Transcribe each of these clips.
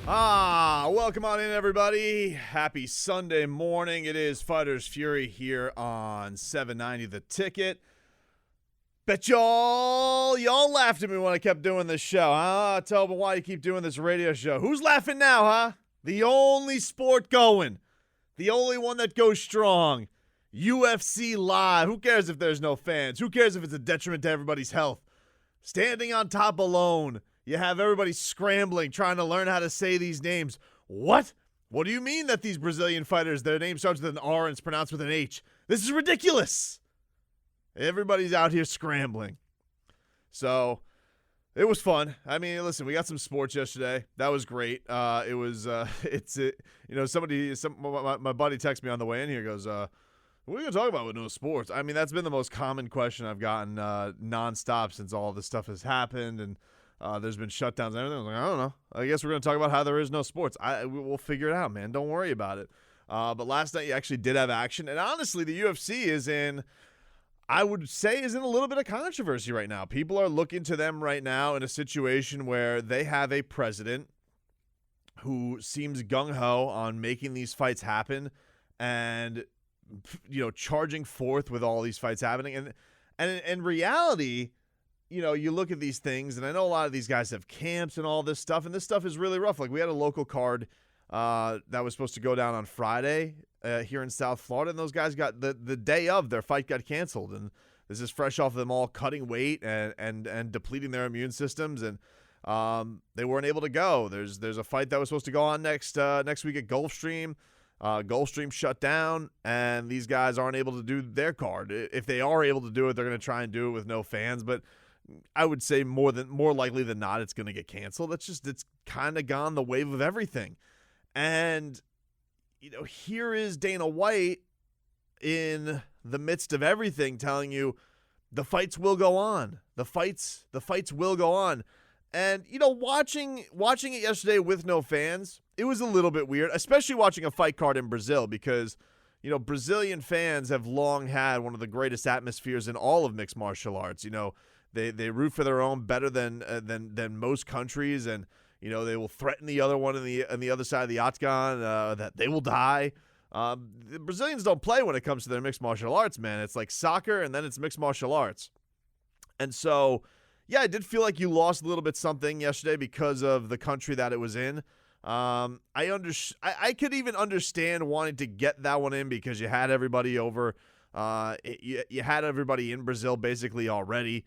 Welcome on in, everybody. Happy Sunday morning. It is Fighters Fury here on 790 The Ticket. Bet y'all laughed at me when I kept doing this show, huh? Tobin, why do you keep doing this radio show? Who's laughing now, huh? The only sport going. The only one that goes strong. UFC Live. Who cares if there's no fans? Who cares if it's a detriment to everybody's health? Standing on top alone. You have everybody scrambling, trying to learn how to say these names. What? What do you mean that these Brazilian fighters, their name starts with an R and it's pronounced with an H? This is ridiculous. Everybody's out here scrambling. So, it was fun. I mean, listen, we got some sports yesterday. That was great. My buddy texted me on the way in here, goes, what are you going to talk about with no sports? I mean, that's been the most common question I've gotten nonstop since all this stuff has happened, and there's been shutdowns and everything. I was like, I don't know. I guess we're going to talk about how there is no sports. We'll figure it out, man. Don't worry about it. But last night you actually did have action. And honestly, the UFC is in a little bit of controversy right now. People are looking to them right now in a situation where they have a president who seems gung-ho on making these fights happen and, charging forth with all these fights happening. And in reality, you look at these things, and I know a lot of these guys have camps and all this stuff, and this stuff is really rough. Like, we had a local card that was supposed to go down on Friday here in South Florida, and those guys got the day of their fight got canceled, and this is fresh off of them all cutting weight and depleting their immune systems, and they weren't able to go. There's a fight that was supposed to go on next week at Gulfstream. Gulfstream shut down, and these guys aren't able to do their card. If they are able to do it, they're going to try and do it with no fans, but I would say more likely than not, it's going to get canceled. It's kind of gone the wave of everything. And, here is Dana White in the midst of everything telling you the fights will go on. The fights will go on. And, watching it yesterday with no fans, it was a little bit weird, especially watching a fight card in Brazil because, Brazilian fans have long had one of the greatest atmospheres in all of mixed martial arts. They root for their own better than most countries, and they will threaten the other one on the other side of the octagon that they will die. The Brazilians don't play when it comes to their mixed martial arts, man. It's like soccer, and then it's mixed martial arts. And so, yeah, I did feel like you lost a little bit something yesterday because of the country that it was in. I could even understand wanting to get that one in because you had everybody over. You had everybody in Brazil basically already.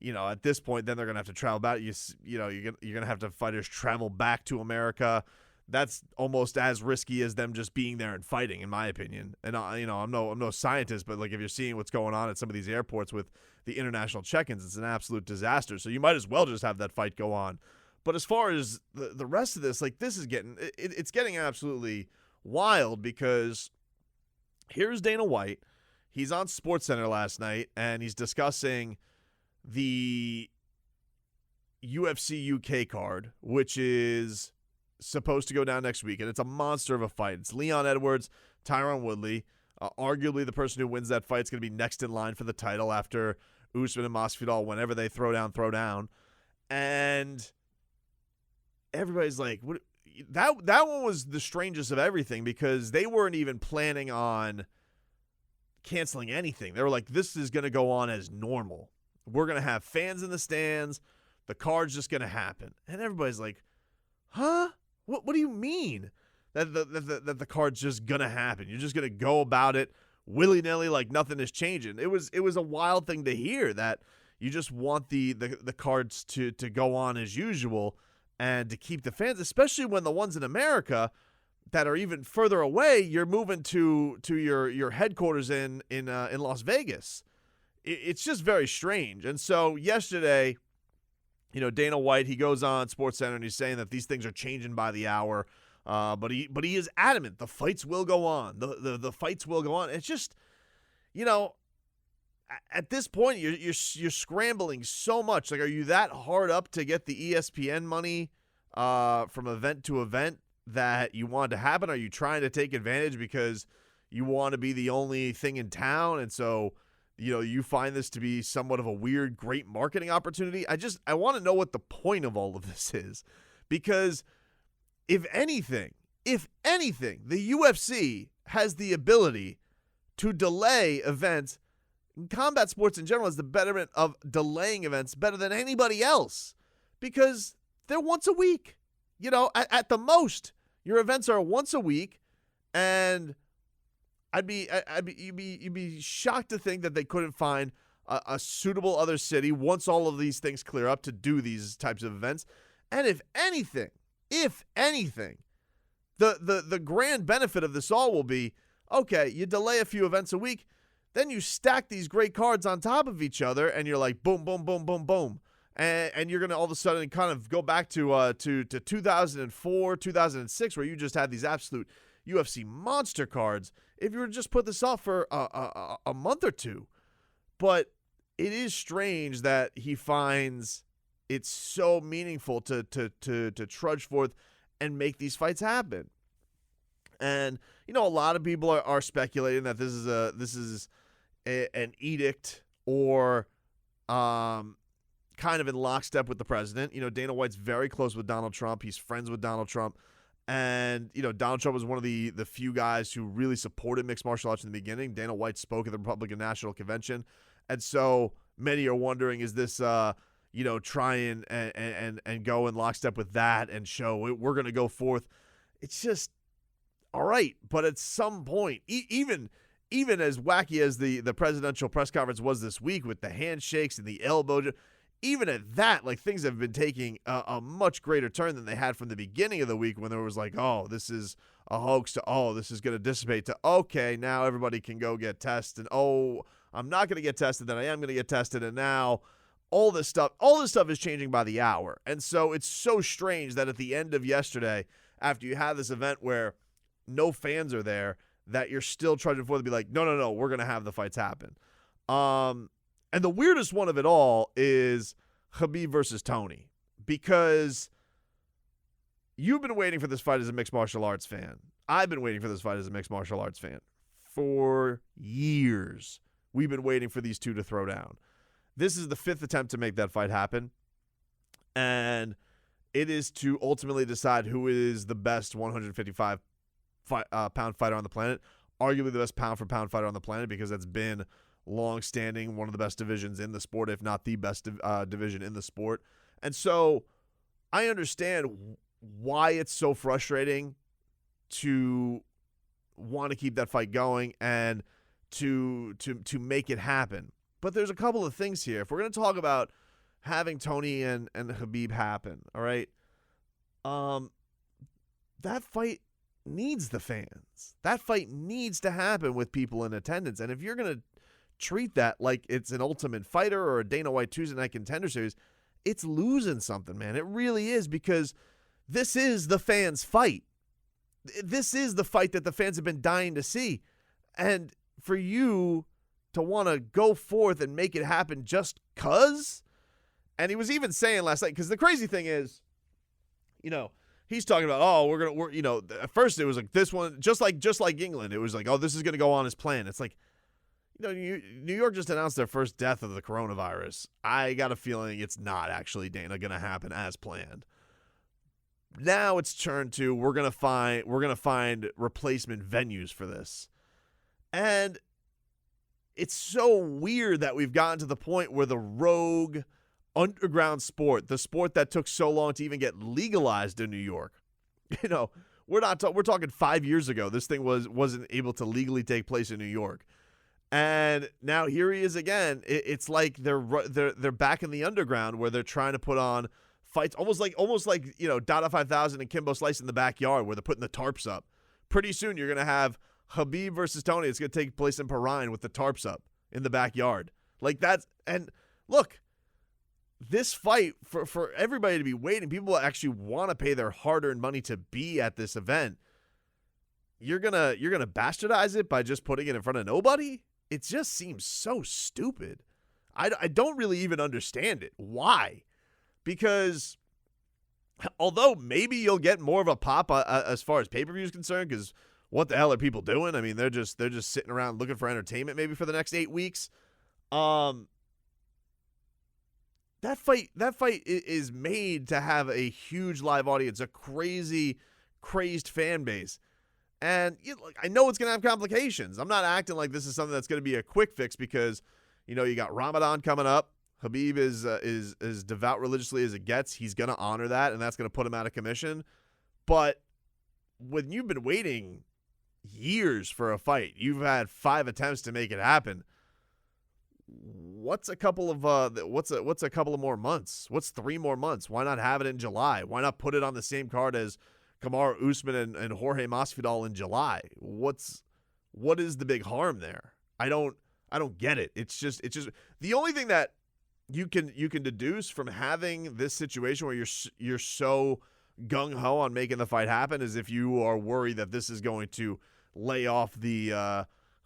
At this point, then they're going to have to travel back. You're going to have to fighters travel back to America. That's almost as risky as them just being there and fighting, in my opinion. And I'm no scientist, but like if you're seeing what's going on at some of these airports with the international check-ins, it's an absolute disaster. So you might as well just have that fight go on. But as far as the rest of this, like this is it's getting absolutely wild because here's Dana White. He's on SportsCenter last night and he's discussing the UFC UK card, which is supposed to go down next week, and it's a monster of a fight. It's Leon Edwards, Tyron Woodley. Arguably, the person who wins that fight is going to be next in line for the title after Usman and Masvidal. Whenever they throw down, and everybody's like, "What?" That one was the strangest of everything because they weren't even planning on canceling anything. They were like, "This is going to go on as normal. We're going to have fans in the stands. The card's just going to happen." And everybody's like, huh? What do you mean that the card's just going to happen? You're just going to go about it willy-nilly like nothing is changing. It was a wild thing to hear that you just want the cards to go on as usual and to keep the fans, especially when the ones in America that are even further away, you're moving to your headquarters in Las Vegas. It's just very strange. And so yesterday, Dana White, he goes on SportsCenter and he's saying that these things are changing by the hour. But he is adamant the fights will go on. The fights will go on. It's just, at this point you're scrambling so much. Like, are you that hard up to get the ESPN money from event to event that you want to happen? Are you trying to take advantage because you want to be the only thing in town, and so you find this to be somewhat of a weird, great marketing opportunity? I want to know what the point of all of this is, because if anything, the UFC has the ability to delay events. Combat sports in general is the betterment of delaying events better than anybody else because they're once a week. You know, at the most, your events are once a week, and you'd be shocked to think that they couldn't find a suitable other city once all of these things clear up to do these types of events. And if anything, the grand benefit of this all will be, okay, you delay a few events a week, then you stack these great cards on top of each other, and you're like, boom, boom, boom, boom, boom. And you're going to all of a sudden kind of go back to 2004, 2006, where you just had these absolute UFC monster cards if you were to just put this off for a month or two. But it is strange that he finds it's so meaningful to trudge forth and make these fights happen. And, you know, a lot of people are speculating that this is an edict or kind of in lockstep with the president. You know, Dana White's very close with Donald Trump. He's friends with Donald Trump. And, you know, Donald Trump was one of the few guys who really supported mixed martial arts in the beginning. Dana White spoke at the Republican National Convention. And so many are wondering, is this, try and go in lockstep with that and show we're going to go forth. It's just, all right. But at some point, even as wacky as the presidential press conference was this week with the handshakes and the elbow, even at that, like, things have been taking a much greater turn than they had from the beginning of the week when there was like, oh, this is a hoax, to, oh, this is going to dissipate, to, okay, now everybody can go get tested. And, oh, I'm not going to get tested, then I am going to get tested. And now all this stuff is changing by the hour. And so it's so strange that at the end of yesterday, after you have this event where no fans are there, that you're still trudging forward to be like, no, we're going to have the fights happen. And the weirdest one of it all is Khabib versus Tony, because you've been waiting for this fight as a mixed martial arts fan. I've been waiting for this fight as a mixed martial arts fan. For years, we've been waiting for these two to throw down. This is the fifth attempt to make that fight happen, and it is to ultimately decide who is the best 155-pound fighter on the planet, arguably the best pound-for-pound fighter on the planet, because that's been long-standing, one of the best divisions in the sport, if not the best division in the sport. And so I understand why it's so frustrating to want to keep that fight going and to make it happen. But there's a couple of things here. If we're going to talk about having Tony and Khabib happen, all right, that fight needs the fans. That fight needs to happen with people in attendance. And if you're going to treat that like it's an Ultimate Fighter or a Dana White Tuesday Night Contender Series, it's losing something, man. It really is, because this is the fans' fight. This is the fight that the fans have been dying to see. And for you to want to go forth and make it happen just because? And he was even saying last night, because the crazy thing is, you know, he's talking about, oh, we're at first it was like this one, just like England. It was like, oh, this is going to go on as planned. It's like, you know, New York just announced their first death of the coronavirus. I got a feeling it's not actually, Dana, going to happen as planned. Now it's turned to we're going to find replacement venues for this. And it's so weird that we've gotten to the point where the rogue underground sport, the sport that took so long to even get legalized in New York, you know, we're talking 5 years ago. This thing wasn't able to legally take place in New York. And now here he is again. It's like they're back in the underground where they're trying to put on fights, almost like you know, Dada 5000 and Kimbo Slice in the backyard where they're putting the tarps up. Pretty soon you're gonna have Khabib versus Tony. It's gonna take place in Perrine with the tarps up in the backyard. Like that's, and look, this fight for everybody to be waiting, people actually want to pay their hard-earned money to be at this event. You're gonna bastardize it by just putting it in front of nobody? It just seems so stupid. I don't really even understand it. Why? Because although maybe you'll get more of a pop as far as pay-per-view is concerned, because what the hell are people doing? I mean, they're just sitting around looking for entertainment maybe for the next 8 weeks. That fight is made to have a huge live audience, a crazy crazed fan base. And I know it's going to have complications. I'm not acting like this is something that's going to be a quick fix because, you got Ramadan coming up. Khabib is as devout religiously as it gets. He's going to honor that, and that's going to put him out of commission. But when you've been waiting years for a fight, you've had 5 attempts to make it happen. What's a couple of more months? What's 3 more months? Why not have it in July? Why not put it on the same card as Kamaru Usman and Jorge Masvidal in July? What is the big harm there? I don't get it. It's just the only thing that you can deduce from having this situation where you're so gung ho on making the fight happen is if you are worried that this is going to lay off the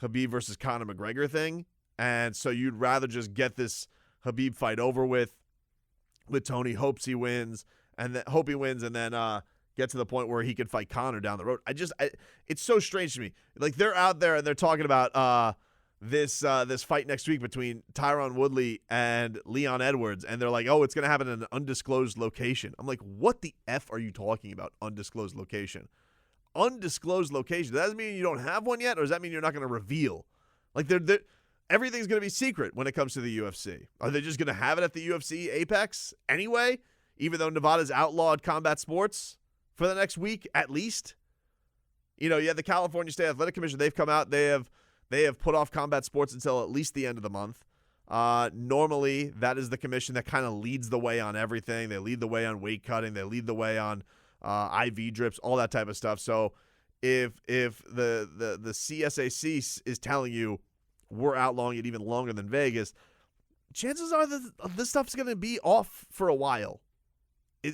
Khabib versus Conor McGregor thing, and so you'd rather just get this Khabib fight over with Tony. Hope he wins, and then get to the point where he could fight Conor down the road. It's so strange to me. Like, they're out there and they're talking about this fight next week between Tyron Woodley and Leon Edwards, and they're like, oh, it's going to happen in an undisclosed location. I'm like, what the F are you talking about, undisclosed location? Undisclosed location. Does that mean you don't have one yet, or does that mean you're not going to reveal? Like, everything's going to be secret when it comes to the UFC. Are they just going to have it at the UFC Apex anyway, even though Nevada's outlawed combat sports for the next week at least? You have the California State Athletic Commission. They've come out. They have put off combat sports until at least the end of the month. Normally, that is the commission that kind of leads the way on everything. They lead the way on weight cutting. They lead the way on IV drips, all that type of stuff. So if the CSAC is telling you we're outlawing it even longer than Vegas, chances are that this stuff's going to be off for a while.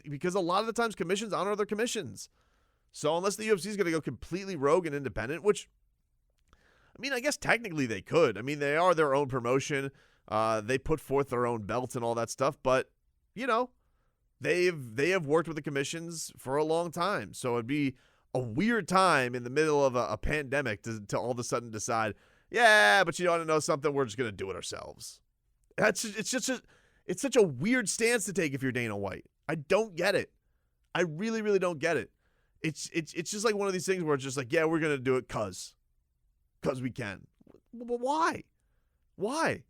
Because a lot of the times commissions honor their commissions. So unless the UFC is going to go completely rogue and independent, which, I guess technically they could. They are their own promotion. They put forth their own belts and all that stuff. But, they have worked with the commissions for a long time. So it'd be a weird time in the middle of a pandemic to all of a sudden decide, yeah, but you want to know something? We're just going to do it ourselves. It's such a weird stance to take if you're Dana White. I don't get it. I really, really don't get it. It's just like one of these things where it's just like, yeah, we're going to do it because we can. But why? Why?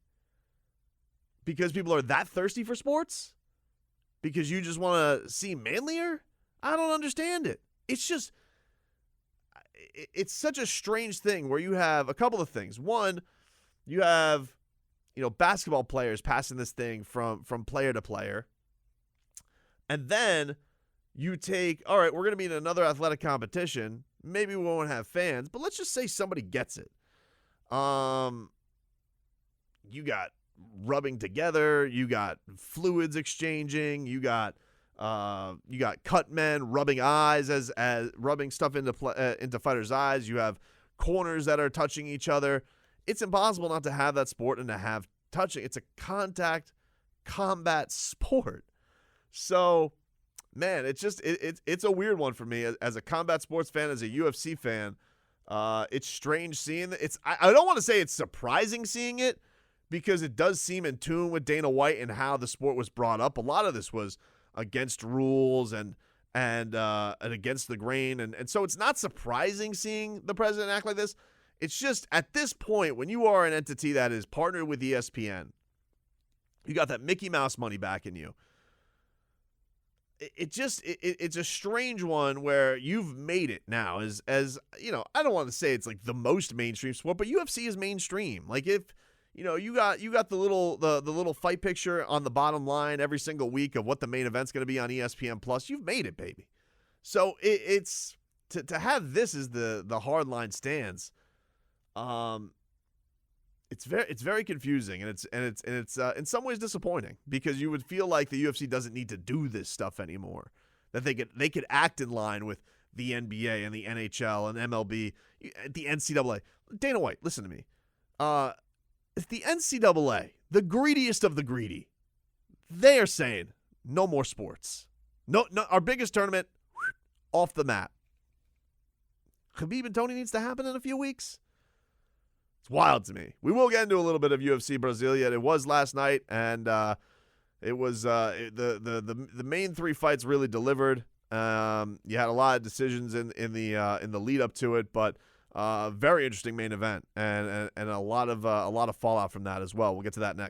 Because people are that thirsty for sports? Because you just want to seem manlier? I don't understand it. It's such a strange thing where you have a couple of things. One, you have, basketball players passing this thing from player to player. And then you take, all right, we're going to be in another athletic competition. Maybe we won't have fans, but let's just say somebody gets it. You got rubbing together, you got fluids exchanging, you got cut men rubbing eyes as rubbing stuff into fighters' eyes. You have corners that are touching each other. It's impossible not to have that sport and to have touching. It's a contact combat sport. So, man, it's a weird one for me as a combat sports fan, as a UFC fan. It's strange seeing it. I don't want to say it's surprising seeing it, because it does seem in tune with Dana White and how the sport was brought up. A lot of this was against rules and against the grain, and so it's not surprising seeing the president act like this. It's just at this point, when you are an entity that is partnered with ESPN, you got that Mickey Mouse money backing you. It's a strange one where you've made it now as I don't want to say it's like the most mainstream sport, but UFC is mainstream. Like, if you got the little fight picture on the bottom line every single week of what the main event's going to be on ESPN Plus, you've made it, baby. So it's to have this as the hardline stance. It's very confusing, and it's in some ways disappointing, because you would feel like the UFC doesn't need to do this stuff anymore. That they could act in line with the NBA and the NHL and MLB, the NCAA. Dana White, listen to me. If the NCAA, the greediest of the greedy, they are saying no more sports. No, our biggest tournament off the map. Khabib and Tony needs to happen in a few weeks. It's wild to me. We will get into a little bit of UFC Brasilia. It was last night, and it was the main 3 fights really delivered. You had a lot of decisions in the lead up to it, but very interesting main event, and a lot of fallout from that as well. We'll get to that next.